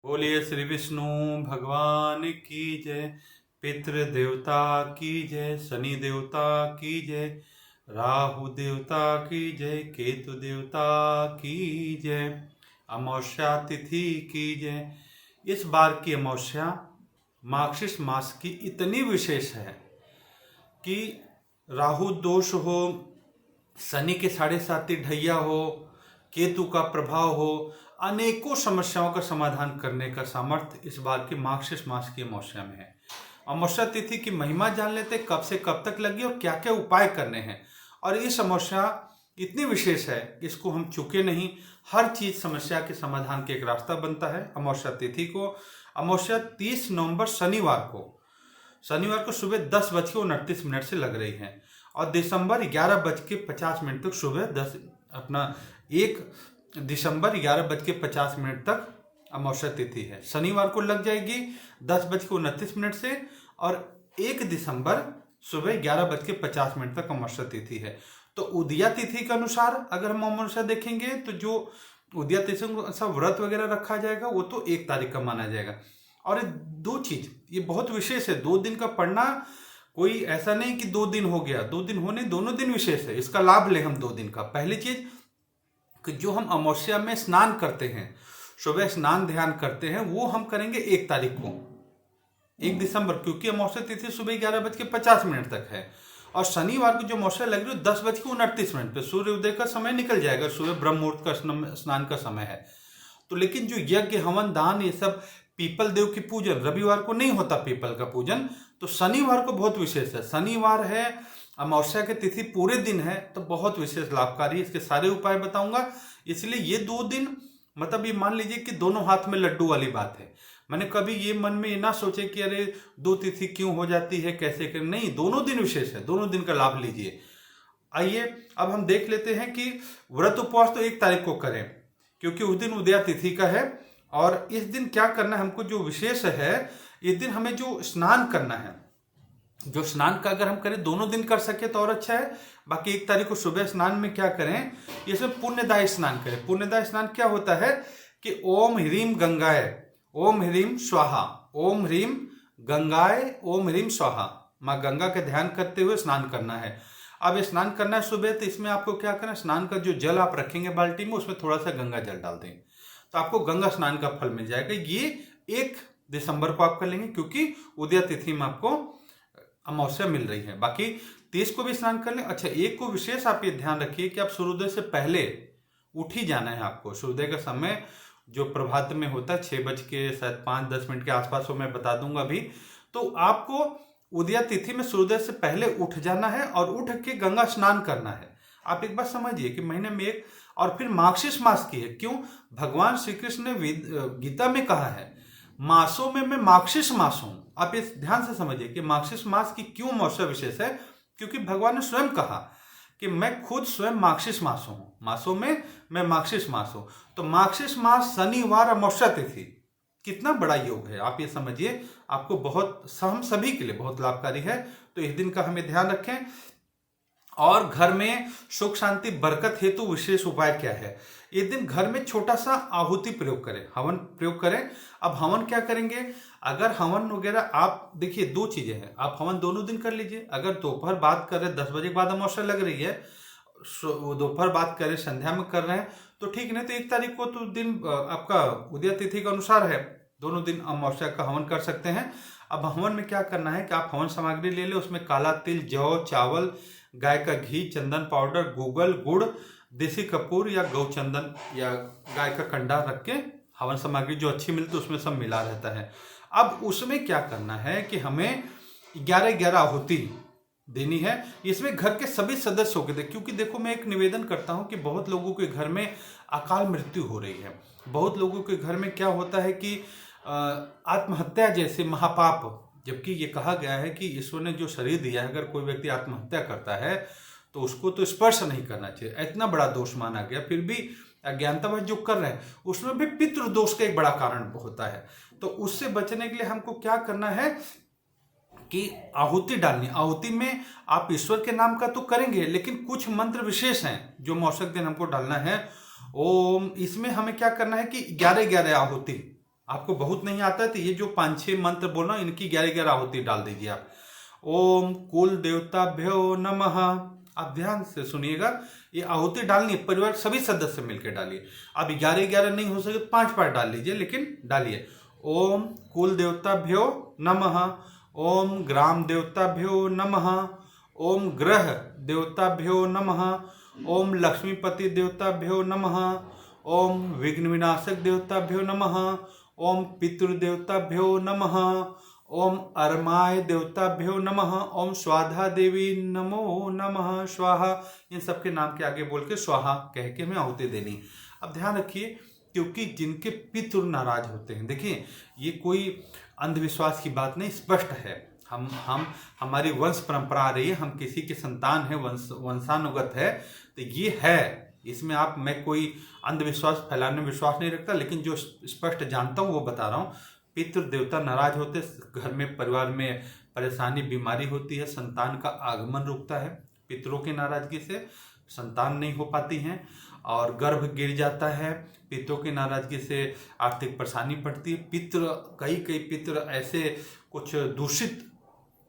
बोलिए श्री विष्णु भगवान की जय। पितृ देवता की जय, शनि देवता की जय, राहु देवता की जय, केतु देवता की जय, अमावस्या तिथि की जय। इस बार की अमावस्या मार्गशीर्ष मास की इतनी विशेष है कि राहु दोष हो, शनि के 7.5 ढैया हो, केतु का प्रभाव हो, अनेकों समस्याओं का समाधान करने का सामर्थ्य इस बार की मार्गशीर्ष मास की अमावस्या में है। अमावस्या तिथि की महिमा जान लेते, कब से कब तक लगी और क्या क्या उपाय करने हैं। और इस अमावस्या इतनी विशेष है कि इसको हम चूके नहीं। हर चीज समस्या के समाधान के एक रास्ता बनता है। अमावस्या तिथि को, अमावस्या 30 नवंबर शनिवार को सुबह 10:29 से लग रही है और दिसंबर 11:50 तक सुबह 1 दिसंबर 11:50 तक अमावस्या तिथि है। शनिवार को लग जाएगी 10:29 से और 1 दिसंबर सुबह 11:50 तक अमावस्या तिथि है। तो उदया तिथि के अनुसार अगर हम अमावस्या देखेंगे तो जो उदया तिथि के अनुसार व्रत वगैरह रखा जाएगा वो तो 1 तारीख का माना जाएगा। और दो चीज ये बहुत विशेष है, 2 दिन का पढ़ना कोई ऐसा नहीं कि 2 दिन हो गया, 2 दिन होने, दोनों दिन विशेष है। इसका लाभ ले हम 2 दिन का। पहली चीज कि जो हम अमावस्या में स्नान करते हैं, सुबह स्नान ध्यान करते हैं, वो हम करेंगे 1 तारीख को, 1 दिसंबर, क्योंकि अमावस्या तिथि सुबह 11:50 तक है। और शनिवार को जो अमावस्या लग रही है 10:29 पे सूर्योदय का समय निकल जाएगा, सुबह ब्रह्म मुहूर्त का स्नान का समय है। तो लेकिन जो यज्ञ हवन दान ये सब, पीपल देव की पूजन रविवार को नहीं होता, पीपल का पूजन, तो शनिवार को बहुत विशेष है। शनिवार है, अमावस्या की तिथि पूरे दिन है, तो बहुत विशेष लाभकारी। इसके सारे उपाय बताऊंगा। इसलिए ये 2 दिन मतलब ये मान लीजिए कि दोनों हाथ में लड्डू वाली बात है। मैंने कभी ये मन में ये ना सोचे कि अरे 2 तिथि क्यों हो जाती है, कैसे करें, नहीं, दोनों दिन विशेष है, दोनों दिन का लाभ लीजिए। आइए अब हम देख लेते हैं कि व्रत उपवास तो 1 तारीख को करें क्योंकि उस दिन उदया तिथि का है। और इस दिन क्या करना है हमको, जो विशेष है, इस दिन हमें जो स्नान करना है, जो स्नान का अगर हम करें दोनों दिन कर सके तो और अच्छा है। बाकी 1 तारीख को सुबह स्नान में क्या करें, इसमें पुण्यदायी स्नान करें। पुण्यदायी स्नान क्या होता है कि ओम ह्रीम गंगाय, ओम ह्रीम स्वाहा, ओम ह्रीम गंगाय, ओम ह्रीम स्वाहा, माँ गंगा का ध्यान करते हुए स्नान करना है। अब ये स्नान करना है सुबह, तो इसमें आपको क्या करना है, स्नान का जो जल आप रखेंगे बाल्टी में, उसमें थोड़ा सा गंगा जल डाल दें, तो आपको गंगा स्नान का फल मिल जाएगा। ये 1 दिसंबर को आप कर लेंगे क्योंकि उदया तिथि में आपको अमावस्या मिल रही है। बाकी 30 को भी स्नान कर लें। अच्छा, एक को विशेष आप ये ध्यान रखिए कि आप सूर्योदय से पहले उठ ही जाना है आपको। सूर्योदय का समय जो प्रभात में होता है 6 बज के शायद 5-10 मिनट के आसपास हो, मैं बता दूंगा अभी। तो आपको उदया तिथि में सूर्योदय से पहले उठ जाना है और उठ के गंगा स्नान करना है। आप एक बात समझिए कि महीने में एक, और फिर मार्गशीर्ष मास की है। क्यों? भगवान श्री कृष्ण ने गीता में कहा है मासों में मैं मार्गशीर्ष मास हूं। आप इस ध्यान से समझिए कि मार्गशीर्ष मास की क्यों अमावस्या विशेष है, क्योंकि भगवान ने स्वयं कहा कि मैं खुद स्वयं मार्गशीर्ष मास हूं, मासों में मैं मार्गशीर्ष मास हूं। तो मार्गशीर्ष मास शनिवार अमावस्या तिथि, कितना बड़ा योग है आप ये समझिए। आपको बहुत, हम सभी के लिए बहुत लाभकारी है। तो इस दिन का हमें ध्यान रखें। और घर में सुख शांति बरकत हेतु विशेष उपाय क्या है, इस दिन घर में छोटा सा आहुति प्रयोग करें, हवन प्रयोग करें। अब हवन क्या करेंगे, अगर हवन वगैरह आप देखिए 2 चीजें हैं, आप हवन दोनों दिन कर लीजिए। अगर दोपहर बात कर रहे 10 बजे के बाद अमावस्या लग रही है, दोपहर बात करें संध्या में कर रहे हैं तो ठीक, नहीं तो 1 तारीख को तो दिन आपका उदया तिथि के अनुसार है, दोनों दिन अमावस्या का हवन कर सकते हैं। अब हवन में क्या करना है कि आप हवन सामग्री ले लें, उसमें काला तिल, जौ, चावल, गाय का घी, चंदन पाउडर, गूगल, गुड़, देसी कपूर या गौ चंदन या गाय का कंडा रख के, हवन सामग्री जो अच्छी मिलती है उसमें सब मिला रहता है। अब उसमें क्या करना है कि हमें 11-11 आहुति देनी है। इसमें घर के सभी सदस्यों के दे, क्योंकि देखो मैं एक निवेदन करता हूं कि बहुत लोगों के घर में अकाल मृत्यु हो रही है। बहुत लोगों के घर में क्या होता है कि आत्महत्या जैसे महापाप, जबकि ये कहा गया है कि ईश्वर ने जो शरीर दिया है, अगर कोई व्यक्ति आत्महत्या करता है तो उसको तो स्पर्श नहीं करना चाहिए, इतना बड़ा दोष माना गया। फिर भी अज्ञानतावश जो कर रहे हैं उसमें भी पितृदोष का एक बड़ा कारण होता है। तो उससे बचने के लिए हमको क्या करना है कि आहुति डालनी। आहुति में आप ईश्वर के नाम का तो करेंगे, लेकिन कुछ मंत्र विशेष हैं जो मौसक दिन हमको डालना है। ओम, इसमें हमें क्या करना है कि 11-11 आहुति आपको बहुत नहीं आता है तो ये जो 5-6 मंत्र बोलना, इनकी 11-11 आहुति डाल दीजिए आप। ओम कुल देवताभ्यो नमः। आप ध्यान से सुनिएगा, ये आहुति डालनी है, परिवार सभी सदस्य मिलकर डालिए। अब 11-11 नहीं हो सके 5 बार डाल लीजिए, लेकिन डालिए। ओम कुल देवताभ्यो नमः, ओम ग्राम देवताभ्यो नमः, ओम ग्रह देवताभ्यो नमः, ओम लक्ष्मीपति देवताभ्यो नमः, ओम विघ्न विनाशक देवताभ्यो नमः, ओम पितृदेवताभ्यो नमः, ओम अरमाय देवताभ्यो नमः, ओम स्वाधा देवी नमो नमः स्वाहा। इन सबके नाम के आगे बोल के स्वाहा कह के हमें आहुति देनी। अब ध्यान रखिए, क्योंकि जिनके पितृ नाराज होते हैं, देखिए ये कोई अंधविश्वास की बात नहीं, स्पष्ट है। हम हमारी वंश परंपरा आ रही है, हम किसी के संतान है, वंशानुगत है, तो ये है। इसमें मैं कोई अंधविश्वास फैलाने में विश्वास नहीं रखता, लेकिन जो स्पष्ट जानता हूँ वो बता रहा हूँ। पितृ देवता नाराज होते, घर में परिवार में परेशानी बीमारी होती है, संतान का आगमन रुकता है। पितरों की नाराजगी से संतान नहीं हो पाती हैं और गर्भ गिर जाता है। पितरों की नाराजगी से आर्थिक परेशानी पड़ती है। कई पितर ऐसे कुछ दूषित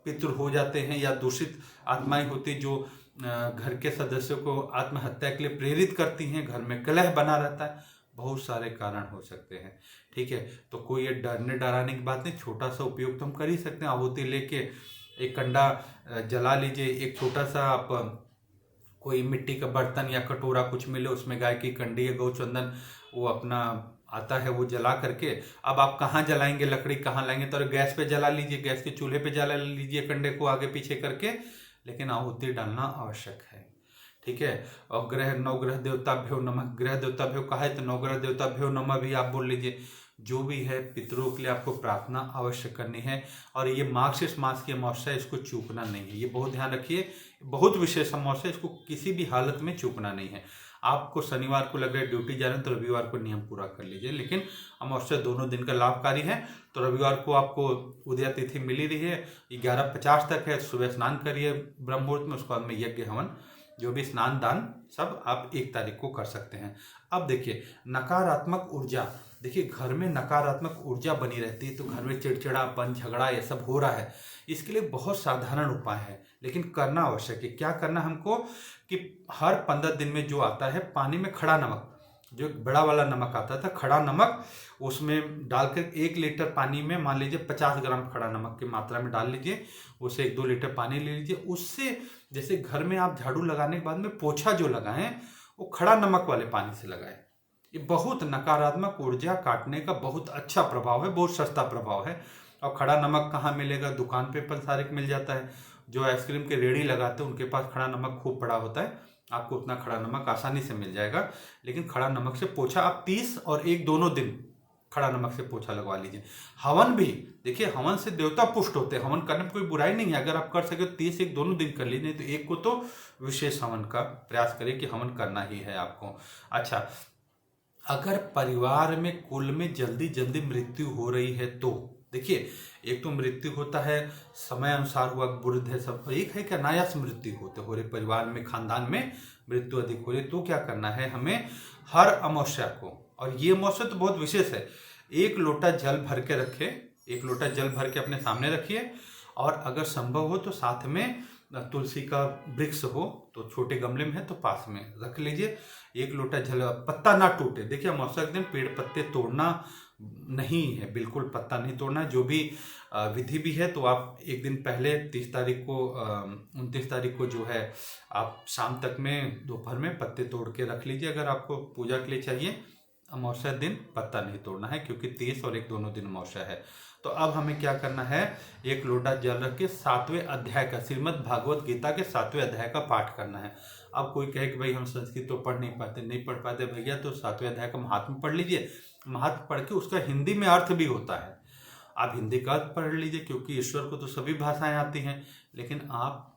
पितृ हो जाते हैं या दूषित आत्माएं होती जो घर के सदस्यों को आत्महत्या के लिए प्रेरित करती हैं। घर में कलह बना रहता है, बहुत सारे कारण हो सकते हैं। ठीक है, तो कोई ये डरने डराने की बात नहीं, छोटा सा उपयोग तो हम कर ही सकते हैं। आहुति लेके एक कंडा जला लीजिए, एक छोटा सा आप कोई मिट्टी का बर्तन या कटोरा कुछ मिले, उसमें गाय की कंडी या गौ चंदन वो अपना आता है, वो जला करके अब आप कहाँ जलाएंगे, लकड़ी कहाँ लाएंगे, तो गैस पे जला लीजिए, गैस के चूल्हे पे जला लीजिए कंडे को आगे पीछे करके, लेकिन आहुति डालना आवश्यक है। ठीक है, और नवग्रह देवताभ्यो नमः, ग्रह देवताभ्यो कहा है तो नवग्रह देवताभ्यो नमः भी आप बोल लीजिए। जो भी है पितरों के लिए आपको प्रार्थना अवश्य करनी है। और ये मार्गशीर्ष मास की अमावस्या, इसको चूकना नहीं है, ये बहुत ध्यान रखिए, बहुत विशेष अमावस्या, इसको किसी भी हालत में चूकना नहीं है। आपको शनिवार को लग रहा है ड्यूटी जा रहे हैं तो रविवार को नियम पूरा कर लीजिए, लेकिन अमावस्या दोनों दिन का लाभकारी है। तो रविवार को आपको उदया तिथि मिली रही है, 11:50 तक है, सुबह स्नान करिए ब्रह्म मुहूर्त में, उसके बाद में यज्ञ हवन जो भी स्नान दान सब आप 1 तारीख को कर सकते हैं। अब देखिए नकारात्मक ऊर्जा, देखिए घर में नकारात्मक ऊर्जा बनी रहती है तो घर में चिड़चिड़ापन झगड़ा ये सब हो रहा है। इसके लिए बहुत साधारण उपाय है, लेकिन करना आवश्यक है। क्या करना हमको कि हर 15 दिन में जो आता है पानी में खड़ा नमक, जो बड़ा वाला नमक आता था खड़ा नमक, उसमें डालकर 1 लीटर पानी में मान लीजिए 50 ग्राम खड़ा नमक की मात्रा में डाल लीजिए, उसे 1-2 लीटर पानी ले लीजिए। उससे जैसे घर में आप झाड़ू लगाने के बाद में पोछा जो लगाएं वो खड़ा नमक वाले पानी से लगाएं। ये बहुत नकारात्मक ऊर्जा काटने का बहुत अच्छा प्रभाव है, बहुत सस्ता प्रभाव है। और खड़ा नमक कहाँ मिलेगा, दुकान पे पंसारिक मिल जाता है। जो आइसक्रीम के रेड़ी लगाते हैं उनके पास खड़ा नमक खूब पड़ा होता है, आपको उतना खड़ा नमक आसानी से मिल जाएगा। लेकिन खड़ा नमक से पोछा आप 30 और 1 दोनों दिन खड़ा नमक से पोछा लगवा लीजिए। हवन भी देखिए, हवन से देवता पुष्ट होते हैं, हवन करने में कोई बुराई नहीं है। अगर आप कर सके तो 30 1 दोनों दिन कर लीजिए, तो एक को तो विशेष हवन का प्रयास करें कि हवन करना ही है आपको। अच्छा, अगर परिवार में कुल में जल्दी मृत्यु हो रही है तो देखिए, एक तो मृत्यु होता है समय अनुसार हुआ, वृद्ध है सब, एक है कि अनायास मृत्यु हो रही परिवार में, खानदान में मृत्यु अधिक हो रही, तो क्या करना है हमें हर अमावस्या को, और ये अमावस्या तो बहुत विशेष है, 1 लोटा जल भर के रखे, 1 लोटा जल भर के अपने सामने रखिए। और अगर संभव हो तो साथ में तुलसी का वृक्ष हो तो छोटे गमले में है तो पास में रख लीजिए। 1 लोटा जल, पत्ता ना टूटे। देखिए अमावस्या के दिन पेड़ पत्ते तोड़ना नहीं है, बिल्कुल पत्ता नहीं तोड़ना। जो भी विधि भी है तो आप 1 दिन पहले 30 तारीख को 29 तारीख को जो है आप शाम तक में दोपहर में पत्ते तोड़ के रख लीजिए। अगर आपको पूजा के लिए चाहिए, अमावस्या दिन पत्ता नहीं तोड़ना है क्योंकि 30 और 1 दोनों दिन अमावस्या है। तो अब हमें क्या करना है, 1 लोटा जल रख के 7वें अध्याय का, श्रीमद् भागवत गीता के 7वें अध्याय का पाठ करना है। अब कोई कहे कि भाई हम संस्कृत तो पढ़ नहीं पढ़ पाते भैया, तो 7वें अध्याय का महात्म्य पढ़ लीजिए। महात्म्य पढ़ के उसका हिंदी में अर्थ भी होता है, आप हिंदी का अर्थ पढ़ लीजिए, क्योंकि ईश्वर को तो सभी भाषाएं आती हैं, लेकिन आप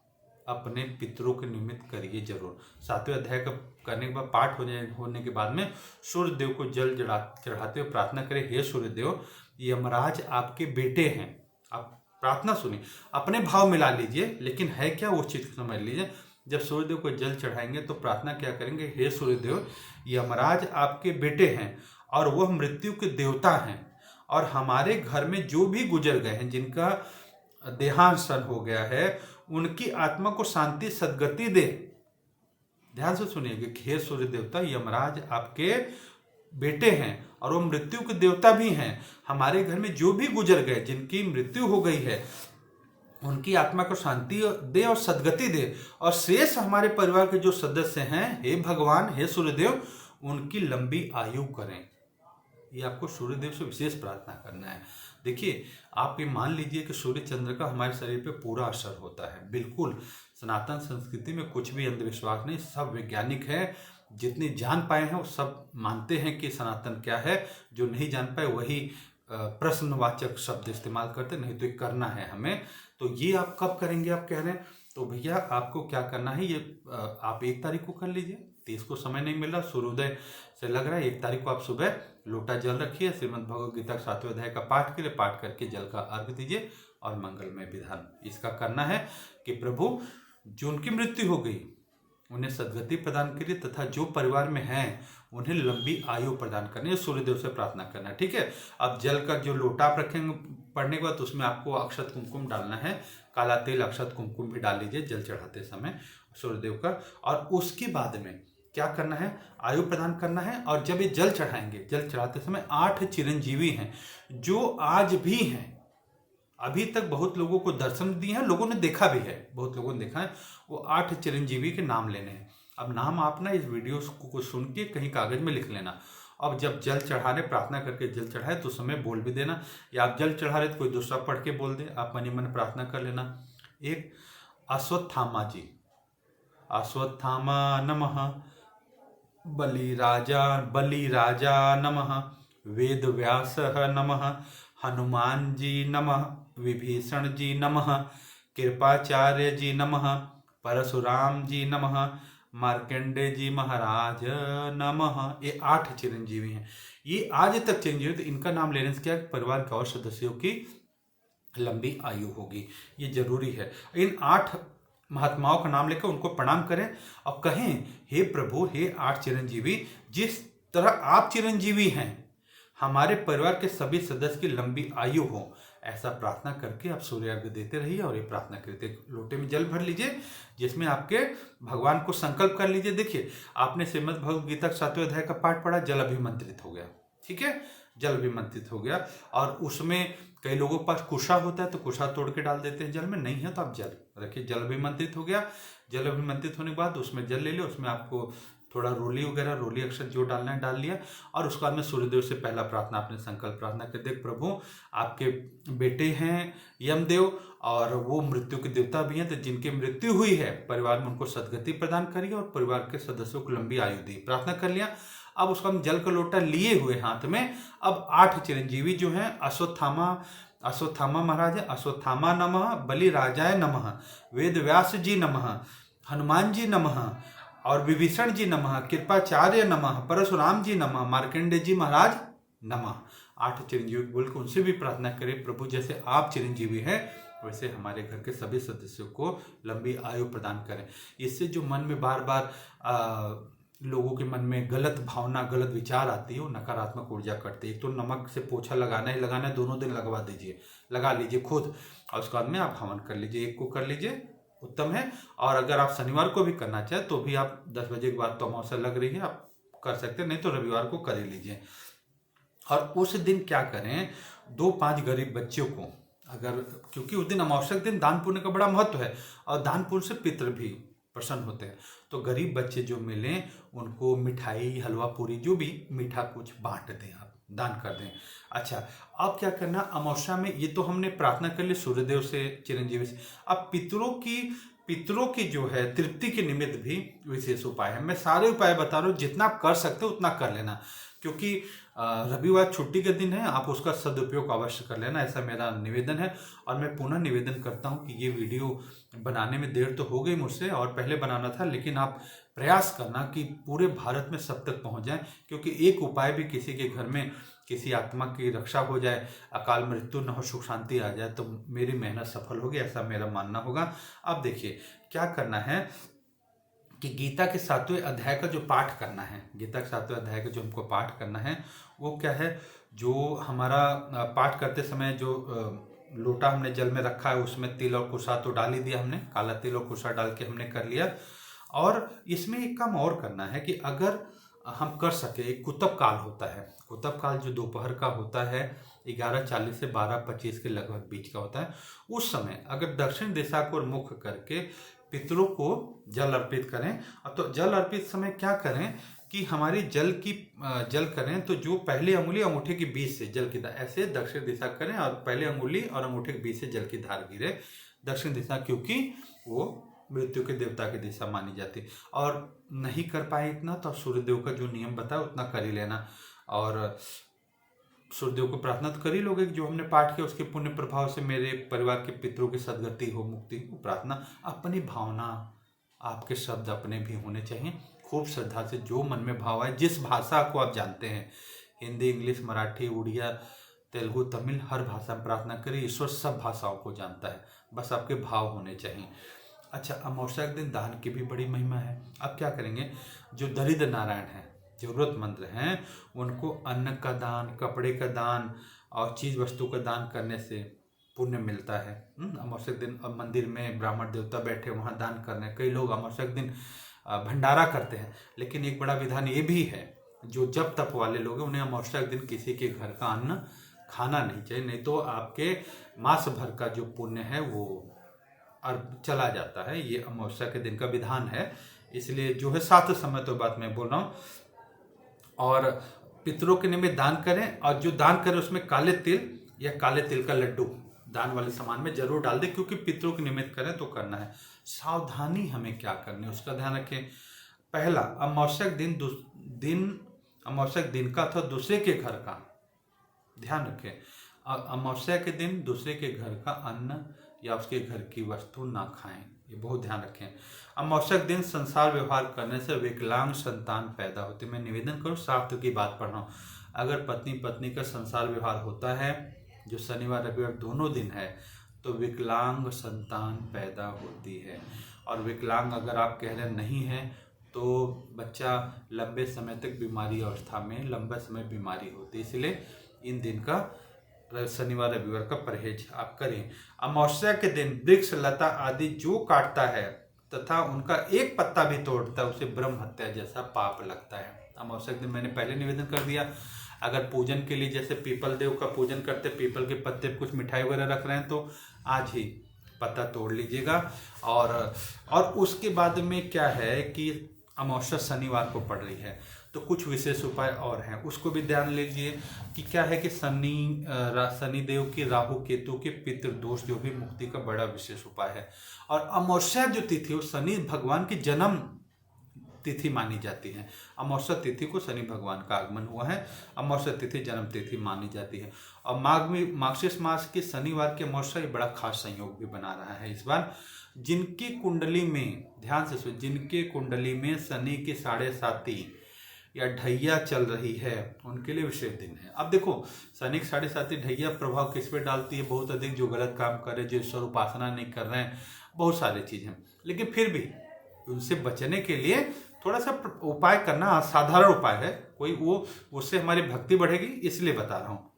अपने पितरों के निमित्त करिए जरूर। 7वें अध्याय का करने के बाद पाठ होने के बाद में सूर्य देव को जल चढ़ाते हुए प्रार्थना करें, हे सूर्य देव, यमराज आपके बेटे हैं। आप प्रार्थना सुनिए, अपने भाव मिला लीजिए, लेकिन है क्या वो चीज समझ लीजिए। जब सूर्य देव को जल चढ़ाएंगे तो प्रार्थना क्या करेंगे, हे सूर्य देव, यमराज आपके बेटे हैं और वह मृत्यु के देवता हैं, और हमारे घर में जो भी गुजर गए हैं, जिनका देहांतन हो गया है, उनकी आत्मा को शांति सद्गति दे। ध्यान से सुनिएगा कि हे सूर्य देवता, यमराज आपके बेटे हैं और वो मृत्यु के देवता भी हैं। हमारे घर में जो भी गुजर गए, जिनकी मृत्यु हो गई है, उनकी आत्मा को शांति दे और सद्गति दे। और शेष हमारे परिवार के जो सदस्य हैं, हे भगवान, हे सूर्यदेव, उनकी लंबी आयु करें। ये आपको सूर्यदेव से विशेष प्रार्थना करना है। देखिए, आप ये मान लीजिए कि सूर्य चंद्र का हमारे शरीर पे पूरा असर होता है। बिल्कुल सनातन संस्कृति में कुछ भी अंधविश्वास नहीं, सब वैज्ञानिक है। जितने जान पाए हैं वो सब मानते हैं कि सनातन क्या है। जो नहीं जान पाए वही प्रश्नवाचक शब्द इस्तेमाल करते, नहीं तो ये करना है हमें। तो ये आप कब करेंगे, आप कह रहे हैं? तो भैया आपको क्या करना है, ये आप 1 तारीख को कर लीजिए। 30 को समय नहीं मिल रहा, सूर्योदय से लग रहा है 1 तारीख को आप सुबह लोटा जल रखिए, श्रीमद् भगवद गीता का 7वें अध्याय का पाठ के लिए पाठ करके जल का अर्घ दीजिए और मंगलमय विधान इसका करना है कि प्रभु जो उनकी मृत्यु हो गई उन्हें सद्गति प्रदान करिए, तथा जो परिवार में हैं उन्हें लंबी आयु प्रदान करनी है। सूर्यदेव से प्रार्थना करना है, ठीक है। अब जल का जो लोटा आप रखेंगे पढ़ने के बाद, उसमें आपको अक्षत कुमकुम डालना है। काला तेल, अक्षत कुमकुम भी डाल लीजिए जल चढ़ाते समय सूर्यदेव का। और उसके बाद में क्या करना है, आयु प्रदान करना है। और जब ये जल चढ़ाएंगे, जल चढ़ाते समय 8 चिरंजीवी हैं जो आज भी हैं। अभी तक बहुत लोगों को दर्शन दिए हैं, लोगों ने देखा भी है, बहुत लोगों ने देखा है। वो 8 चिरंजीवी के नाम लेने हैं। अब नाम आप ना इस वीडियो को सुन के कहीं कागज में लिख लेना। अब जब जल चढ़ाने, प्रार्थना करके जल चढ़ाए तो समय बोल भी देना, या आप जल चढ़ा रहे तो कोई दूसरा पढ़ के बोल दे, आप मन ही मन प्रार्थना कर लेना। एक अश्वत्थामा जी, अश्वत्थामा नमः, बलि राजा नमः, वेद व्यास नमः, हनुमान जी नमः, विभीषण जी नमः, कृपाचार्य जी नमः, परशुराम जी नमः, मार्कंडे जी महाराज नमः। ये 8 चिरंजीवी हैं। ये आज तक चिरंजीवी, तो इनका नाम लेने से क्या परिवार के और सदस्यों की लंबी आयु होगी। ये जरूरी है। इन 8 महात्माओं का नाम लेकर उनको प्रणाम करें और कहें, हे प्रभु, हे 8 चिरंजीवी, जिस तरह आप चिरंजीवी हैं, हमारे परिवार के सभी सदस्य की लंबी आयु हो। ऐसा प्रार्थना करके आप सूर्य अर्घ्य देते रहिए और ये प्रार्थना करते। लोटे में जल भर लीजिए जिसमें आपके भगवान को संकल्प कर लीजिए। देखिए, आपने श्रीमद् भगवद गीता 7वें अध्याय का पाठ पढ़ा, जल अभिमंत्रित हो गया, ठीक है, जल अभिमंत्रित हो गया। और उसमें कई लोगों के पास कुशा होता है तो कुशा तोड़ के डाल देते हैं जल में, नहीं है तो आप जल रखिए। जल अभिमंत्रित हो गया। जल अभिमंत्रित होने के बाद उसमें जल ले लिया, उसमें आपको थोड़ा रोली वगैरह, रोली अक्षर जो डालना है डाल लिया। और उसके बाद में सूर्यदेव से पहला प्रार्थना, आपने संकल्प प्रार्थना कर, देख प्रभु, आपके बेटे हैं यमदेव और वो मृत्यु के देवता भी हैं, तो जिनकी मृत्यु हुई है परिवार में उनको सद्गति प्रदान करिए और परिवार के सदस्यों को लंबी आयु दी। प्रार्थना कर लिया। अब उसको हम जल का लोटा लिए हुए हाथ में, अब 8 चिरंजीवी जो हैं, अश्वत्थामा महाराज, अश्वत्थामा नमः, बलि राजाय नमः, वेद व्यास जी नमः, हनुमान जी नमः और विभीषण जी नमः, कृपाचार्य नमः, परशुराम जी नमः, मार्कंडे जी महाराज नमः। 8 चिरंजीवी बोल के उनसे भी प्रार्थना करें, प्रभु जैसे आप चिरंजीवी हैं वैसे हमारे घर के सभी सदस्यों को लंबी आयु प्रदान करें। इससे जो मन में बार बार लोगों के मन में गलत भावना, गलत विचार आती है, वो नकारात्मक ऊर्जा करती है। एक तो नमक से पोछा लगाना ही लगाना है, दोनों दिन लगवा दीजिए, लगा लीजिए खुद, और उसके बाद में आप हवन कर लीजिए। 1 को कर लीजिए, उत्तम है। और अगर आप शनिवार को भी करना चाहें तो भी आप 10 बजे के बाद तो अमावस्या लग रही है, आप कर सकते हैं, नहीं तो रविवार को कर ही लीजिए। और उस दिन क्या करें, 2-5 गरीब बच्चों को, अगर, क्योंकि उस दिन अमावस्या के दिन दान पुण्य का बड़ा महत्व है और दान पुण्य से पितृ भी प्रसन्न होते हैं। तो गरीब बच्चे जो मिलें उनको मिठाई, हलवा पूरी, जो भी मीठा कुछ बांट दें, आप दान कर दें। अच्छा, अब क्या करना, अमावस्या में ये तो हमने प्रार्थना कर ली सूर्यदेव से, चिरंजीवी से। अब पितरों की जो है तृप्ति के निमित्त भी विशेष उपाय है। मैं सारे उपाय बता रहा हूँ, जितना आप कर सकते हो उतना कर लेना, क्योंकि रविवार छुट्टी के दिन है, आप उसका सदुपयोग अवश्य कर लेना, ऐसा मेरा निवेदन है। और मैं पुनः निवेदन करता हूँ कि ये वीडियो बनाने में देर तो हो गई मुझसे, और पहले बनाना था, लेकिन आप प्रयास करना कि पूरे भारत में सब तक पहुँच जाए, क्योंकि एक उपाय भी किसी के घर में किसी आत्मा की रक्षा हो जाए, अकाल मृत्यु न हो, सुख शांति आ जाए, तो मेरी मेहनत सफल होगी, ऐसा मेरा मानना होगा। अब देखिए क्या करना है कि गीता के 7वें अध्याय का जो पाठ करना है, गीता के 7वें अध्याय का जो हमको पाठ करना है वो क्या है, जो हमारा पाठ करते समय जो लोटा हमने जल में रखा है उसमें तिल और कुशा तो डाल ही दिया हमने, काला तिल और कुशा डाल के हमने कर लिया। और इसमें एक काम और करना है कि अगर हम कर सके, एक कुतब काल होता है, कुतब काल जो दोपहर का होता है 11:40 से 12:25 के लगभग बीच का होता है, उस समय अगर दक्षिण दिशा को मुख करके पितरों को जल अर्पित करें। तो जल अर्पित समय क्या करें कि हमारी जल करें तो जो पहली अंगुली अंगूठे के बीच से जल की धार ऐसे दक्षिण दिशा करें और पहली अंगुली और अंगूठे के बीच से जल की धार गिरे दक्षिण दिशा, क्योंकि वो मृत्यु के देवता की दिशा मानी जाती। और नहीं कर पाए इतना तो सूर्यदेव का जो नियम बताया उतना कर ही लेना, और सूर्यदेव को प्रार्थना तो कर ही लोगे जो हमने पाठ किया उसके पुण्य प्रभाव से मेरे परिवार के पितरों की सदगति हो, मुक्ति हो। प्रार्थना अपनी भावना, आपके शब्द अपने भी होने चाहिए, खूब श्रद्धा से जो मन में भाव आए, जिस भाषा को आप जानते हैं, हिंदी, इंग्लिश, मराठी, उड़िया, तेलुगु, तमिल, हर भाषा में प्रार्थना करिए। ईश्वर सब भाषाओं को जानता है, बस आपके भाव होने चाहिए। अच्छा, अमावस्या के दिन दान की भी बड़ी महिमा है। अब क्या करेंगे, जो दरिद्र नारायण हैं, जरूरतमंद हैं, उनको अन्न का दान, कपड़े का दान और चीज वस्तु का दान करने से पुण्य मिलता है। अमावस्या के दिन अब मंदिर में ब्राह्मण देवता बैठे वहाँ दान करने, कई लोग अमावस्या के दिन भंडारा करते हैं। लेकिन एक बड़ा विधान ये भी है, जो जप तप वाले लोग हैं उन्हें अमावस्या के दिन किसी के घर का अन्न खाना नहीं चाहिए, नहीं तो आपके मास भर का जो पुण्य है वो चला जाता है। ये अमावस्या के दिन का विधान है, इसलिए जो है साथ समय तो बात मैं बोल रहा हूँ। और पितरों के निमित्त दान करें, और जो दान करें उसमें काले तिल या काले तिल का लड्डू दान वाले सामान में जरूर डाल दें, क्योंकि पितरों के निमित्त करें तो करना है। सावधानी हमें क्या करनी है उसका ध्यान रखें। पहला, अमावस्या के दिन का अथवा दूसरे के घर का ध्यान रखें। अमावस्या के दिन दूसरे के घर का अन्न या उसके घर की वस्तु ना खाएं, ये बहुत ध्यान रखें। अमावस्या के दिन संसार व्यवहार करने से विकलांग संतान पैदा होते। मैं निवेदन करूं, शास्त्र की बात पढ़ रहा हूं। अगर पत्नी पत्नी का संसार व्यवहार होता है जो शनिवार रविवार दोनों दिन है तो विकलांग संतान पैदा होती है। और विकलांग अगर आप कह रहे नहीं है तो बच्चा लंबे समय तक बीमारी अवस्था में लंबा समय बीमारी होती है, इसलिए इन दिन का शनिवार रविवार का परहेज आप करें। अमावस्या के दिन वृक्ष लता आदि जो काटता है तथा उनका एक पत्ता भी तोड़ता है उसे ब्रह्म हत्या जैसा पाप लगता है। अमावस्या के दिन मैंने पहले निवेदन कर दिया, अगर पूजन के लिए जैसे पीपल देव का पूजन करते, पीपल के पत्ते पे कुछ मिठाई वगैरह रख रहे हैं तो आज ही पत्ता तोड़ लीजिएगा। और उसके बाद में क्या है कि अमावस्या शनिवार को पड़ रही है तो कुछ विशेष उपाय और हैं, उसको भी ध्यान लीजिए कि क्या है कि शनि देव की राहु केतु के पितृदोष जो भी मुक्ति का बड़ा विशेष उपाय है। और अमावस्या जो तिथि वो शनि भगवान की जन्म तिथि मानी जाती है। अमावस्या तिथि को शनि भगवान का आगमन हुआ है, अमावस्या तिथि जन्म तिथि मानी जाती है। और मार्गशीर्ष मास के शनिवार के अमावस्या बड़ा खास संयोग भी बना रहा है इस बार। जिनकी कुंडली में, ध्यान से सुनिए, जिनके कुंडली में शनि की 7.5 या ढैया चल रही है उनके लिए विशेष दिन है। अब देखो, शनि की 7.5 ढैया प्रभाव किस पे डालती है, बहुत अधिक जो गलत काम कर रहे, जो ईश्वर उपासना नहीं कर रहे हैं, बहुत सारी चीजें। लेकिन फिर भी उनसे बचने के लिए थोड़ा सा उपाय करना साधारण उपाय है, कोई वो उससे हमारी भक्ति बढ़ेगी, इसलिए बता रहा हूँ।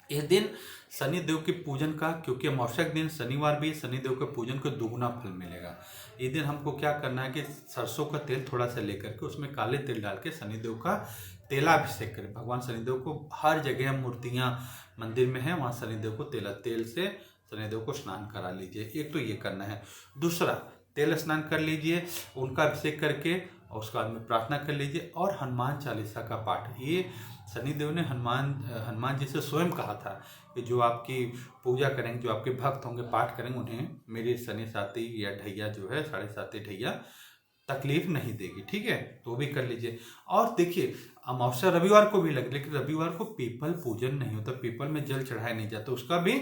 इस दिन शनि देव के पूजन का, क्योंकि अमावस्या के दिन शनिवार भी, शनि देव के पूजन को दुगुना फल मिलेगा। इस दिन हमको क्या करना है कि सरसों का तेल थोड़ा सा लेकर के उसमें काले तिल डाल के शनि देव का तेलाभिषेक करें। भगवान शनिदेव को हर जगह मूर्तियां मंदिर में है, वहां शनिदेव को तेल से शनिदेव को स्नान करा लीजिए। एक तो ये करना है। दूसरा, तेल स्नान कर लीजिए, उनका अभिषेक करके और उसके बाद में प्रार्थना कर लीजिए। और हनुमान चालीसा का पाठ, ये शनिदेव ने हनुमान जी से स्वयं कहा था कि जो आपकी पूजा करेंगे, जो आपके भक्त होंगे, पाठ करेंगे, उन्हें मेरी शनि साथी या ढैया जो है 7.5 ढैया तकलीफ नहीं देगी। ठीक है, तो भी कर लीजिए। और देखिए, अमावस्या रविवार को भी लगे, लेकिन रविवार को पीपल पूजन नहीं होता, पीपल में जल चढ़ाया नहीं जाता, उसका भी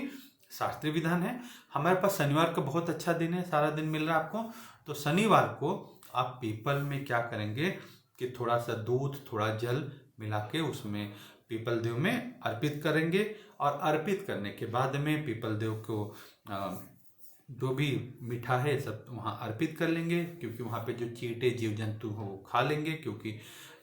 शास्त्रीय विधान है। हमारे पास शनिवार का बहुत अच्छा दिन है, सारा दिन मिल रहा है आपको, तो शनिवार को आप पीपल में क्या करेंगे कि थोड़ा सा दूध, थोड़ा जल मिला के उसमें पीपल देव में अर्पित करेंगे। और अर्पित करने के बाद में पीपल देव को जो भी मीठा है सब वहाँ अर्पित कर लेंगे, क्योंकि वहाँ पे जो चींटे जीव जंतु हो वो खा लेंगे, क्योंकि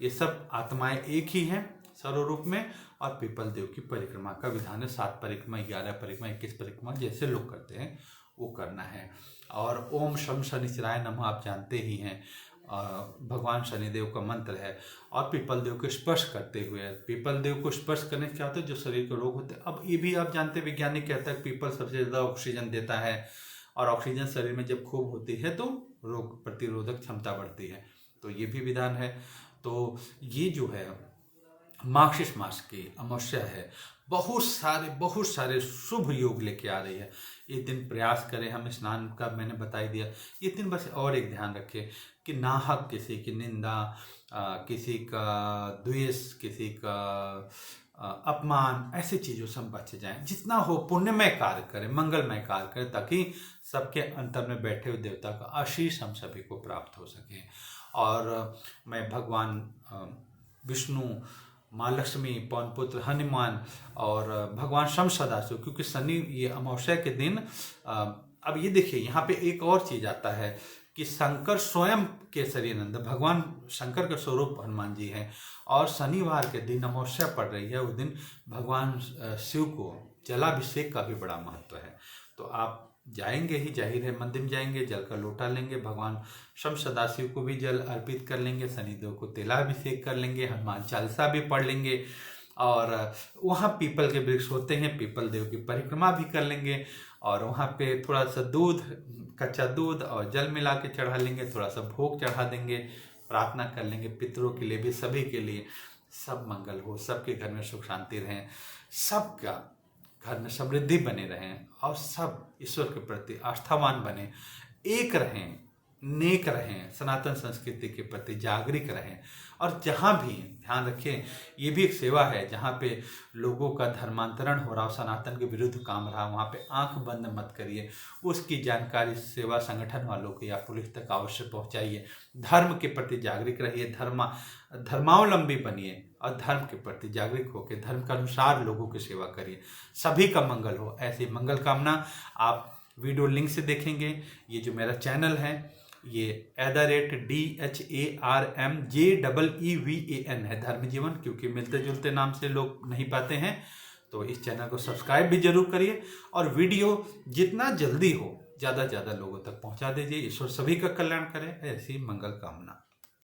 ये सब आत्माएं एक ही हैं, स्वरूप में, और पीपल देव की परिक्रमा का विधान है। 7 परिक्रमा, 11 परिक्रमा, 21 परिक्रमा जैसे लोग करते हैं वो करना है। और ओम शम शनिचराय नमः आप जानते ही हैं, भगवान शनिदेव का मंत्र है। और पीपल देव को स्पर्श करते हुए, पीपल देव को स्पर्श करने से क्या होता है, जो शरीर के रोग होते हैं। अब ये भी आप जानते हैं, वैज्ञानिक कहता है पीपल सबसे ज़्यादा ऑक्सीजन देता है, और ऑक्सीजन शरीर में जब खूब होती है तो रोग प्रतिरोधक क्षमता बढ़ती है। तो ये भी विधान है। तो ये जो है मार्गशीर्ष मास की अमावस्या है, बहुत सारे शुभ योग लेके आ रही है। ये दिन प्रयास करें, हम स्नान का मैंने बता ही दिया। ये दिन बस और एक ध्यान रखें कि नाहक किसी की निंदा, किसी का द्वेष, किसी का अपमान, ऐसी चीज़ों से हम बच जाएं। जितना हो पुण्यमय कार्य करें, मंगलमय कार्य करें, ताकि सबके अंतर में बैठे हुए देवता का आशीष हम सभी को प्राप्त हो सके। और मैं भगवान विष्णु, माँ लक्ष्मी, पवन पुत्र हनुमान और भगवान शम सदाशिव, क्योंकि शनि ये अमावस्या के दिन अब ये देखिए यहाँ पे एक और चीज आता है कि शंकर स्वयं केसरी नंद, भगवान शंकर के स्वरूप हनुमान जी हैं, और शनिवार के दिन अमावस्या पड़ रही है, उस दिन भगवान शिव को जलाभिषेक का भी बड़ा महत्व है। तो आप जाएंगे ही, जाहिर है मंदिर में जाएंगे, जल का लोटा लेंगे, भगवान शम सदाशिव को भी जल अर्पित कर लेंगे, शनिदेव को तिलाभिषेक कर लेंगे, हनुमान चालीसा भी पढ़ लेंगे, और वहाँ पीपल के वृक्ष होते हैं, पीपल देव की परिक्रमा भी कर लेंगे, और वहाँ पे थोड़ा सा दूध, कच्चा दूध और जल मिला के चढ़ा लेंगे, थोड़ा सा भोग चढ़ा देंगे, प्रार्थना कर लेंगे पितरों के लिए भी, सभी के लिए सब मंगल हो, सबके घर में सुख शांति रहें, सबका घर में समृद्धि बने रहें, और सब ईश्वर के प्रति आस्थावान बने, एक रहें, नेक रहें, सनातन संस्कृति के प्रति जागरूक रहें। और जहाँ भी ध्यान रखें, ये भी एक सेवा है, जहाँ पे लोगों का धर्मांतरण हो रहा हो, सनातन के विरुद्ध काम रहा, वहाँ पे आंख बंद मत करिए, उसकी जानकारी सेवा संगठन वालों को या पुलिस तक अवश्य पहुँचाइए। धर्म के प्रति जागरूक रहिए, धर्मावलंबी बनिए, और धर्म के प्रति जागरूक होकर धर्म के अनुसार लोगों की सेवा करिए। सभी का मंगल हो, ऐसी मंगल कामना आप वीडियो लिंक से देखेंगे। ये जो मेरा चैनल है ये @DHARMJEEVAN है, धर्म जीवन, क्योंकि मिलते जुलते नाम से लोग नहीं पाते हैं। तो इस चैनल को सब्सक्राइब भी जरूर करिए, और वीडियो जितना जल्दी हो ज़्यादा से ज़्यादा लोगों तक पहुंचा दीजिए। ईश्वर सभी का कल्याण करे, ऐसी मंगल कामना।